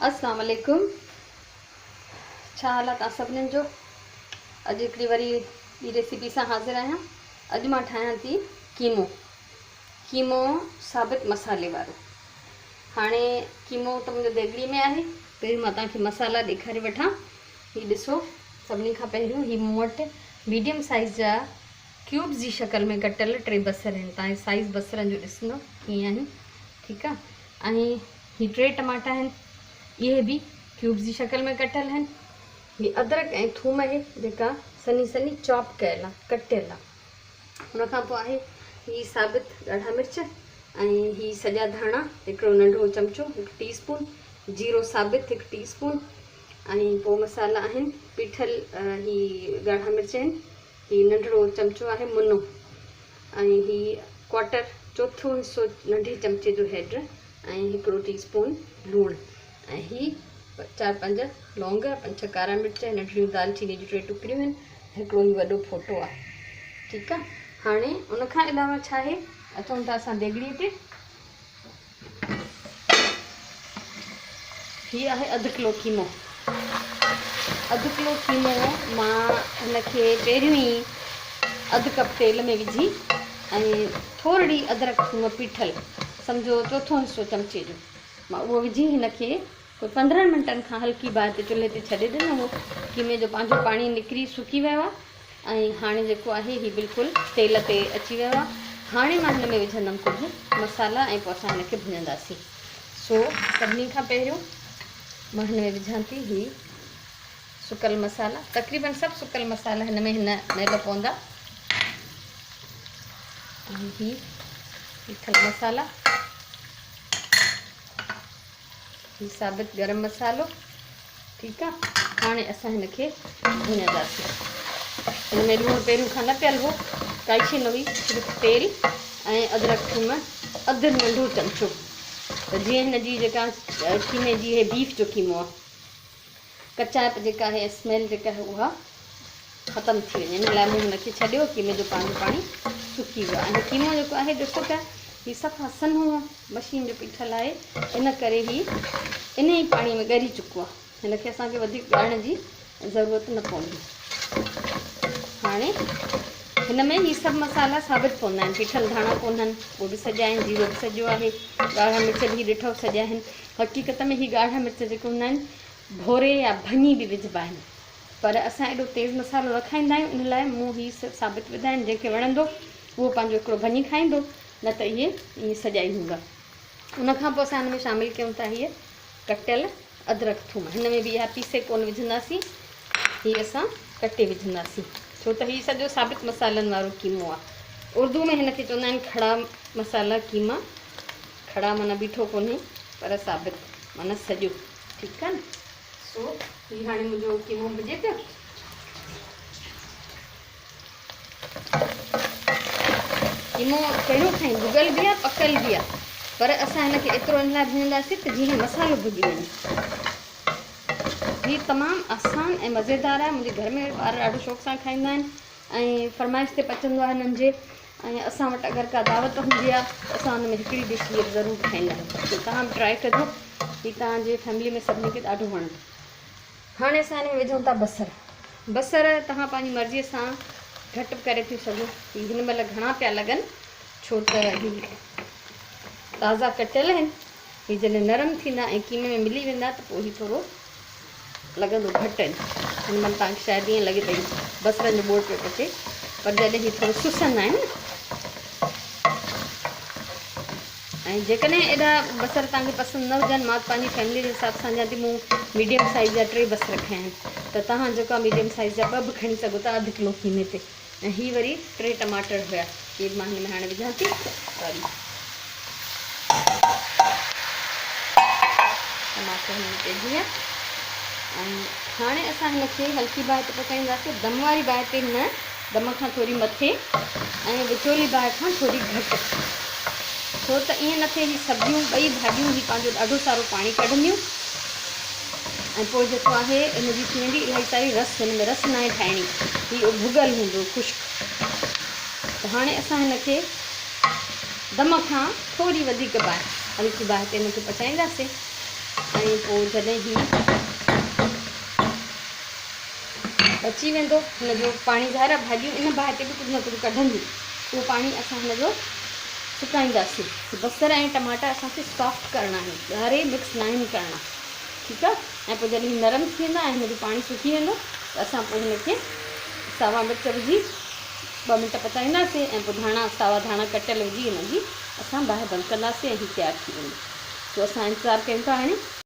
अस्सलाम वालेकुम। छा हाल आहे तव्हां सभिनीनि जो? अॼु हिकिड़ी वरी ॿी रेसिपी सां हाज़िर आहियां। अॼु मां ठाहियां थी कीमो साबित मसाले वारो। हाणे कीमो त मुंहिंजो देॻड़ी में आहे। पहिरियों मां तव्हांखे मसाला ॾेखारे वठां। हीउ ॾिसो, सभिनी खां पहिरियों हीउ मूं वटि मीडियम साइज़ जा क्यूब्स जी शक्ल में कटियल 3 बसर आहिनि। तव्हां साइज़ बसरनि जो ॾिसंदो कीअं आहिनि, ठीकु आहे। ऐं हीउ 3 टमाटा आहिनि, इहे भी क्यूब्स जी शक्ल में कटियल आहिनि। ये अदरक ऐं थूम आहे जेका सनी सनी चॉप कयल आहे, कटियल आहे। हुन खां पोइ आहे हीअ साबित ॻाढ़ा मिर्च ऐं हीअ सॼा धाणा हिकिड़ो नंढो चमचो 1 टीस्पून, जीरो साबित 1 टीस्पून। ऐं पोइ मसाला आहिनि पीठल, हीअ ॻाढ़ा मिर्च आहिनि, हीअ नंढड़ो चमचो आहे मुनो, ऐं हीअ 1/4 चौथो हिसो नंढे चमचे जो हैड, ऐं हिकिड़ो टीस्पून लूणु, ऐं ही 4-5 लौंग, 5-6 कारा मिर्च, नंढियूं दालचीनी जी 3 टुकड़ियूं आहिनि, हिकिड़ो ही वॾो फोटो आहे, ठीकु आहे। हाणे उनखां अलावा छा आहे, अचूं था असां देॻड़ीअ ते। हीअ आहे 1/2 किलो कीमो। 1/2 किलो कीमो मां हिनखे पहिरियों ई 1/2 कप तेल में विझी ऐं थोरी अदरक थूम पीठल, सम्झो चौथो हिसो चमचे जो, मां उहो विझी हिनखे कोई 15 मिंटनि खां हल्की बाहि ते चुल्हे ते छॾे ॾिनो हो। कीमे जो पंहिंजो पाणी निकिरी सुकी वियो आहे ऐं हाणे जेको आहे हीउ बिल्कुलु तेल ते अची वियो आहे। हाणे मां हिन में विझंदमि कुझु मसाला ऐं पोइ असां हिनखे भुञंदासीं। सो सभिनी खां पहिरियों मां हिन में विझां थी हीउ सुकल मसाला। तक़रीबन सभु सुकल मसाला हिन महिल पवंदा। ऐं हीउ पीठल मसाला, हीउ साबित गरम मसालो, ठीकु आहे। हाणे असां हिनखे भुञंदासीं। हिन में लूणु पहिरियों खां न पियल हो, काई शइ न हुई, सिर्फ़ु तेल ऐं अदरक थूम 1/2 नंढो चमचो, त जीअं हिन जी जेका कीमे जी बीफ जो कीमो आहे, कचाइप जेका आहे, स्मेल जेका आहे उहा ख़तमु थी वञे। इन लाइ मूं हुनखे छॾियो, कीमे जो पंहिंजो पाणी सुकी वियो आहे। ऐं कीमो जेको आहे ॾिसो पिया, हीउ सफ़ा सन्हो मशीन जो पीठल आहे, इन करे ही इन ई पाणी में ॻरी चुको आहे। हिनखे असांखे वधीक ॻाइण जी ज़रूरत न पवंदी। हाणे हिन में ही सभु मसाला साबित पवंदा आहिनि। पीठल धाणा कोन्हनि, उहो बि सॼा आहिनि, जीरो बि सॼो आहे, ॻाढ़ा मिर्च बि ॾिठो सॼा आहिनि। हक़ीक़त में ही ॻाढ़ा मिर्च जेके हूंदा आहिनि भोरे या भञी बि विझिबा आहिनि, पर असां एॾो तेज़ मसालो न खाईंदा आहियूं, इन लाइ मूं ही सभु साबित विधा आहिनि। जंहिंखे वणंदो उहो पंहिंजो हिकिड़ो भञी खाईंदो, न त इहे ईअं सॼा ई हूंदा। उनखां पोइ असां हिन में शामिलु कयूं था हीअ कटियल अदरक थूम। हिन में बि इहा पीसे कोन विझंदासीं, हीअ असां कटे विझंदासीं, छो त हीअ सॼो साबित मसालनि वारो कीमो आहे। उर्दू में हिनखे चवंदा आहिनि खड़ा मसाला कीमा। खड़ा माना बीठो कोन्हे, पर साबित माना सॼो, ठीकु आहे न। सो हीअ हाणे मुंहिंजो कीमो भुञे पियो। कीमो पहिरियों खां ई भुॻल बि आहे, पकल बि आहे, पर असां हिनखे एतिरो इन लाइ भुञंदासीं त जीअं मसालो भुॼी वञे। हीअ तमामु आसान ऐं मज़ेदार आहे। मुंहिंजे घर में ॿार ॾाढो शौक़ सां खाईंदा आहिनि ऐं फरमाइश ते पचंदो आहे हिननि जे। ऐं असां वटि अगरि का दावत हूंदी आहे त असां हुन में हिकिड़ी डिश हीअ ज़रूरु ठाहींदा आहियूं। त तव्हां बि ट्राए कजो, हीअ तव्हांजे फैमिली में सभिनी खे ॾाढो वणंदो। हाणे असां हिन में विझूं था बसर। तव्हां पंहिंजी मर्ज़ीअ सां घटि बि करे थी सघो। हिन महिल घणा पिया लॻनि, छो त हीअ ताज़ा कटियल आहिनि। हीअ जॾहिं नरम थींदा ऐं कीमे में मिली वेंदा त पोइ हीअ थोरो लॻंदो घटि आहिनि। हिन महिल तव्हांखे शायदि ईअं लॻे भई बसरनि जो ॿोड़ पियो पचे, पर जॾहिं हीअ थोरो सुसंदा आहिनि न, ऐं जेकॾहिं एॾा बसर तव्हांखे पसंदि न हुजनि, मां पंहिंजी फैमिली जे हिसाब सां जा थी, मूं मीडियम साइज़ जा 3 बसर खया आहिनि, त तव्हां जेका मीडियम साइज़ जा 2 बि खणी सघो था 1/2 किलो कीमे ते। ऐं हीअ वरी 3 टमाटर हुया, इहे मां हिन में हाणे विझां थी। सॉरी, टमाटर हिन में पइजी विया। ऐं हाणे असां हिनखे हल्की बाहि ते पचाईंदासीं, दम वारी बाहि ते न, दम खां थोरी मथे ऐं विचोली बाहि खां थोरी घटि, छो त ईअं न थिए ही सब्जियूं ॿई भाॼियूं ही पंहिंजो ॾाढो सारो पाणी कढंदियूं ऐं पोइ जेको आहे इन जी थी वेंदी इलाही सारी रस। हिन में रस न आहे ठाहिणी, हीअ भुॻल हूंदो ख़ुश्क। त हाणे असां हिनखे दम खां थोरी वधीक बाहि, हल्की बाहि ते हिनखे पचाईंदासीं। ऐं पोइ जॾहिं ही बची वेंदो हिनजो पाणी ज़ाहिर भाॼियूं इन बाहि ते बि कुझु न कुझु कढंदियूं, उहो पाणी असां हिनजो सुकाईंदासीं। बसर ऐं टमाटा असांखे सॉफ्ट करणा आहिनि, ॻाढ़े मिक्स न आहिनि करणा, ठीकु आहे। ऐं पोइ जॾहिं नरम थी वेंदा ऐं हिनजो पाणी सुकी वेंदो त असां पोइ हिनखे सावा मिर्च विझी 2 मिंट पचाईंदासीं ऐं पोइ धाणा, सावा धाणा कटियल विझी हिनजी असां बाहि बंदि कंदासीं ऐं हीउ तयारु थी वेंदो। तो असां इंतज़ारु कयूं था हाणे